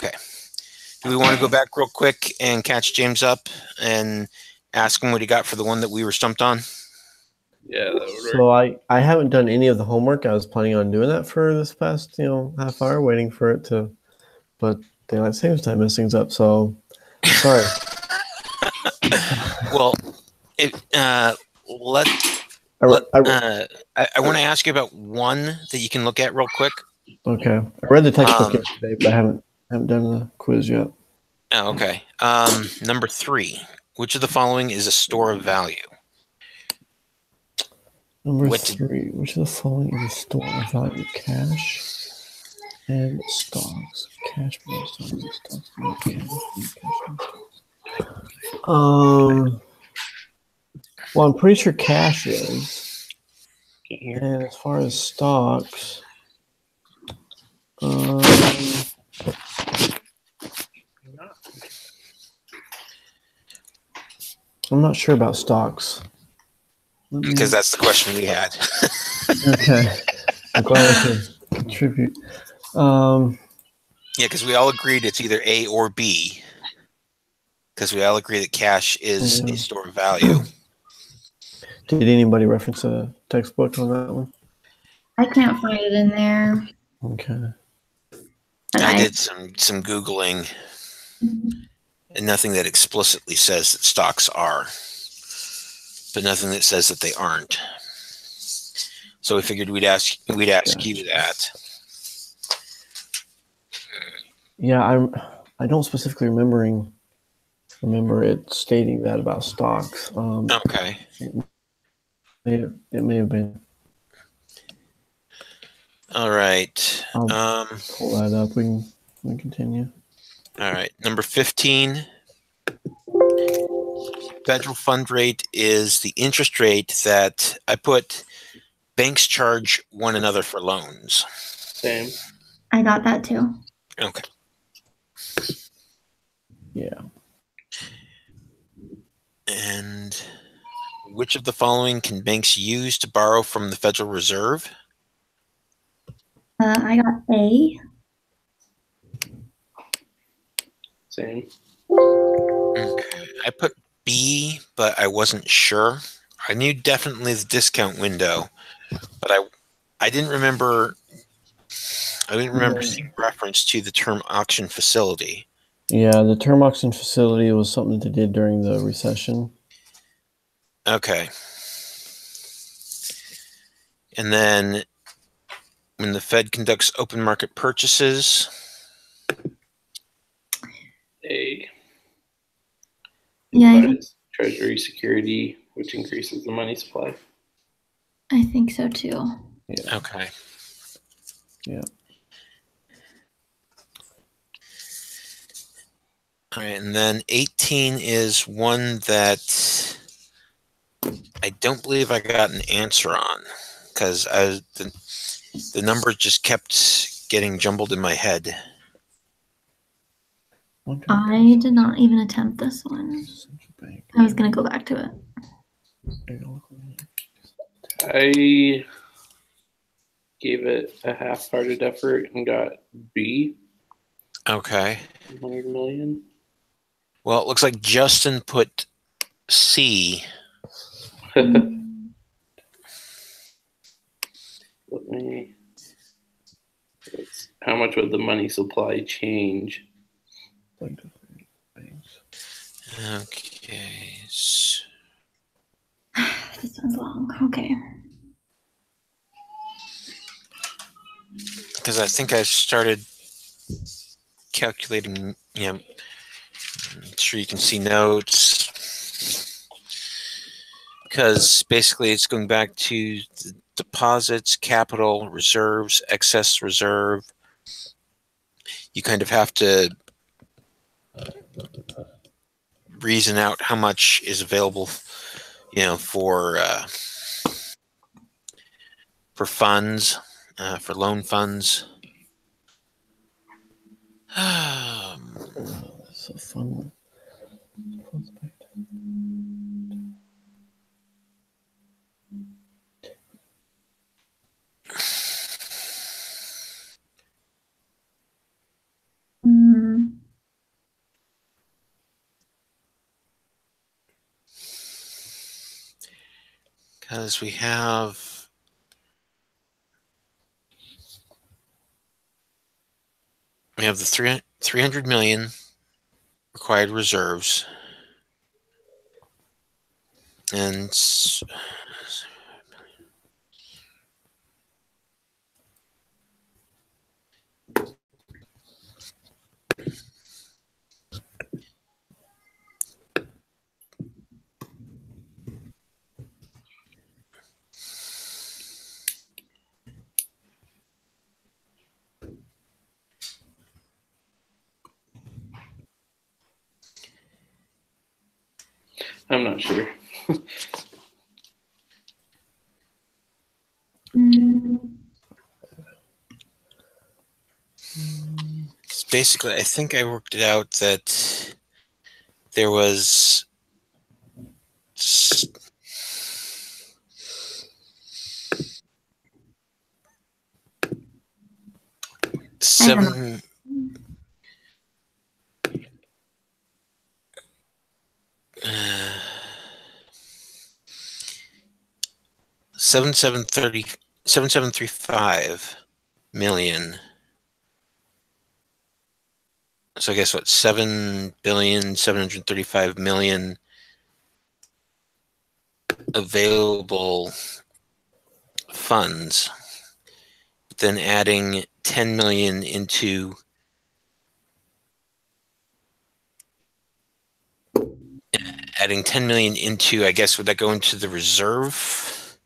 Okay. Do we want to go back real quick and catch James up and ask him what he got for the one that we were stumped on? Yeah, that would work. So I haven't done any of the homework. I was planning on doing that for this past half hour, waiting for it to, but daylight savings time messed things up. So sorry. Well, I want to ask you about one that you can look at real quick. Okay, I read the textbook yesterday, but I haven't done the quiz yet. Oh, okay. Number 3. Which of the following is a store of value? Number 3. Which of the following is a store of value? Cash and stocks. Cash and stocks. And stocks. And cash and stocks. Well, I'm pretty sure cash is. And as far as stocks, I'm not sure about stocks. Because that's the question we had. Okay. I'm glad I could contribute. Yeah, because we all agreed it's either A or B. Because we all agree that cash is a store of value. Did anybody reference a textbook on that one? I can't find it in there. Okay. I did some Googling, and nothing that explicitly says that stocks are, but nothing that says that they aren't. So we figured we'd ask you that. Yeah, I don't specifically remember it stating that about stocks. Okay. It may have been. All right. I'll pull that up. We can continue. All right. Number 15. Federal fund rate is the interest rate that I put banks charge one another for loans. Same. I got that too. Okay. Yeah. And which of the following can banks use to borrow from the Federal Reserve? I got A. Same. Okay. I put B, but I wasn't sure. I knew definitely the discount window, but I didn't remember. I didn't remember seeing reference to the term auction facility. Yeah, the term auction facility was something they did during the recession. Okay. And then when the Fed conducts open market purchases. A. Yeah. Treasury security, which increases the money supply. I think so too. Yeah. Okay. Yeah. All right, and then 18 is one that I don't believe I got an answer on because the number just kept getting jumbled in my head. I did not even attempt this one. I was going to go back to it. I gave it a half-hearted effort and got B. Okay. 100 million. Well, it looks like Justin put C. How much would the money supply change? Okay. This one's long. Okay. Because I think I started calculating, I'm sure you can see notes. Because basically it's going back to the deposits, capital, reserves, excess reserve. You kind of have to reason out how much is available, for funds, for loan funds. That's so fun. Because we have the 300 million required reserves, and I'm not sure. basically, I think I worked it out that there was seven. $7,735 million. So I guess what, 7,735,000,000 available funds. Then adding 10 million into I guess, would that go into the reserve?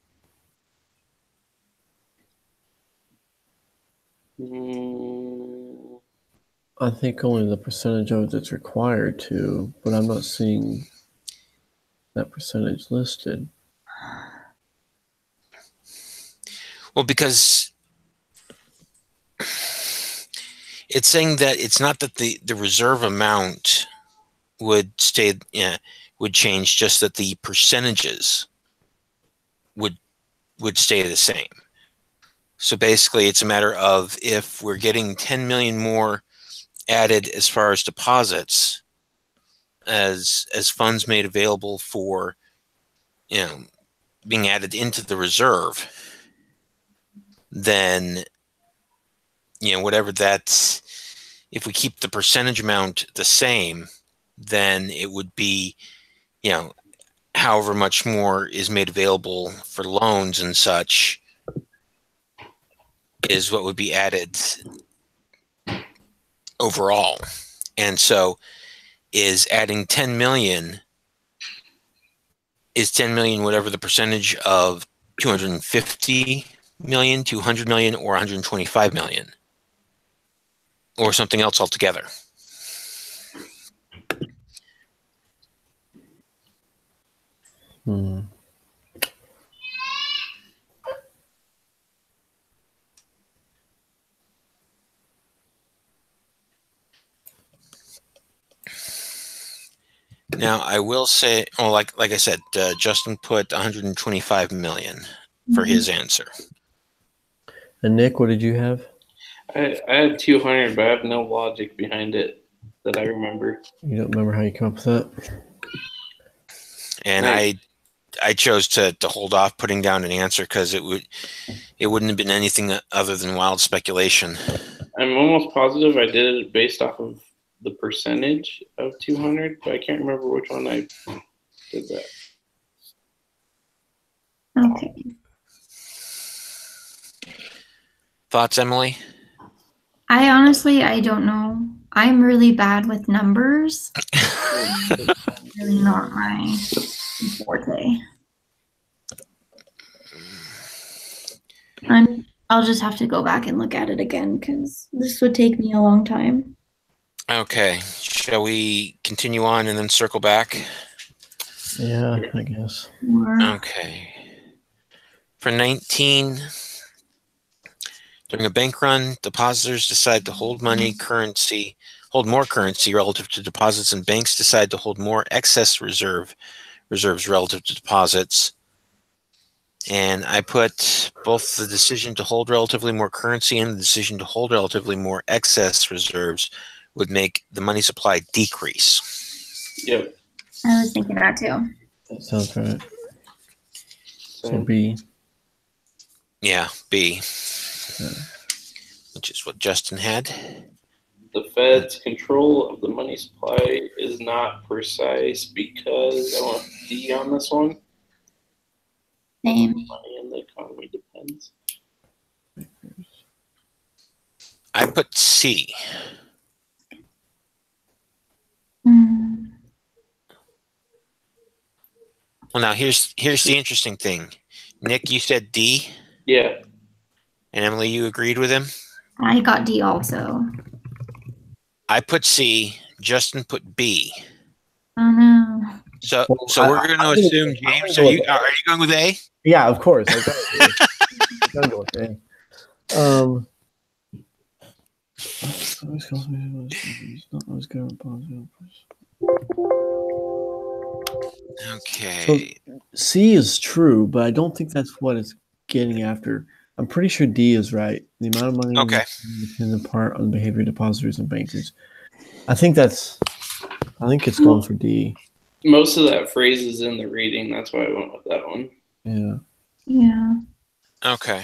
I think only the percentage of that's required to, but I'm not seeing that percentage listed. Well, because it's saying that it's not that the reserve amount would stay, would change, just that the percentages would stay the same. So basically, it's a matter of if we're getting 10 million more added as far as deposits, as funds made available for, being added into the reserve, then, whatever that's, if we keep the percentage amount the same, then it would be, however much more is made available for loans and such is what would be added overall. And so is adding 10 million, is 10 million whatever the percentage of 250 million, 200 million, or 125 million, or something else altogether? Now, I will say, well, like I said, Justin put 125 million for his answer. And Nick, what did you have? I had 200, but I have no logic behind it that I remember. You don't remember how you came up with that? And I chose to hold off putting down an answer because it wouldn't have been anything other than wild speculation. I'm almost positive I did it based off of the percentage of 200, but I can't remember which one I did that. Okay. Thoughts, Emily? I honestly don't know. I'm really bad with numbers. Really not my forte. I'll just have to go back and look at it again because this would take me a long time. Okay. Shall we continue on and then circle back? Yeah, I guess. Okay. For 19, during a bank run, depositors decide to hold more currency relative to deposits, and banks decide to hold more excess reserves relative to deposits. And I put both the decision to hold relatively more currency and the decision to hold relatively more excess reserves would make the money supply decrease. Yep. I was thinking that too. That sounds right. So B. Yeah, B. Okay. Which is what Justin had. The Fed's control of the money supply is not precise because I want D on this one. Same. Money in the economy depends. I put C. Mm. Well, now here's the interesting thing. Nick, you said D, Yeah. and Emily, you agreed with him. I got D also. I put C. Justin put B. Oh no. So Well, we're going to assume, James. Are you going with A? Yeah, of course. I gotta go with A. Okay. So C is true, but I don't think that's what it's getting after. I'm pretty sure D is right. The amount of money Okay. depends in part on the behavior of depositors and bankers. I think it's going for D. Most of that phrase is in the reading. That's why I went with that one. Yeah. Yeah. Okay.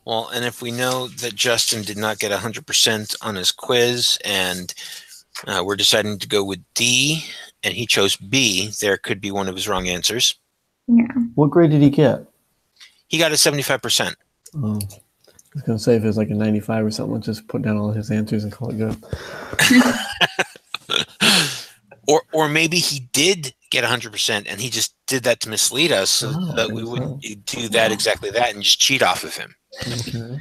Well, and if we know that Justin did not get 100% on his quiz, and we're deciding to go with D, and he chose B, there could be one of his wrong answers. Yeah. What grade did he get? He got a 75%. Oh, I was gonna say if it was like a 95 or something, let's just put down all his answers and call it good. Or maybe he did get 100% and he just did that to mislead us so that we wouldn't do that exactly that and just cheat off of him. Okay.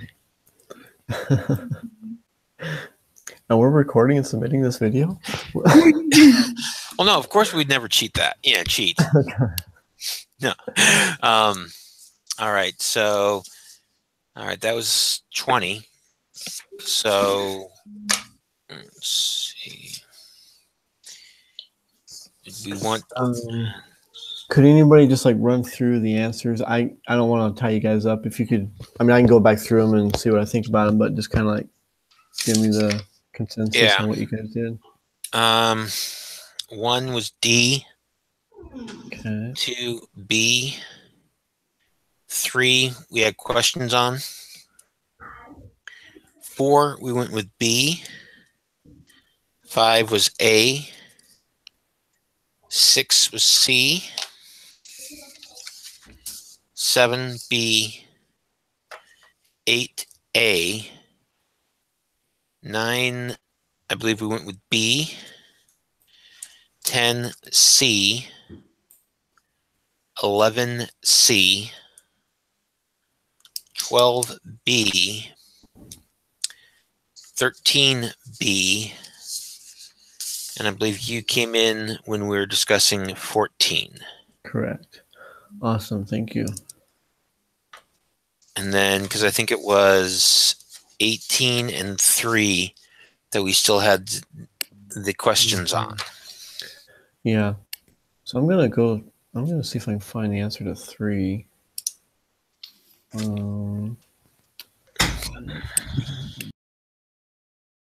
And we're recording and submitting this video? Well, no, of course we'd never cheat that. Yeah, cheat. No. All right. So, that was 20. So, let's see. We want. Could anybody just like run through the answers? I don't want to tie you guys up. If you could, I mean, I can go back through them and see what I think about them, but just kind of like give me the consensus on what you guys did. 1 was D. Okay. 2, B. 3, we had questions on. 4, we went with B. 5 was A. 6 was C. 7, B. 8, A. 9, I believe we went with B. 10, C. 11, C. 12, B. 13, B. And I believe you came in when we were discussing 14. Correct. Awesome. Thank you. And then, because I think it was 18 and 3 that we still had the questions on. Yeah. So I'm going to see if I can find the answer to 3.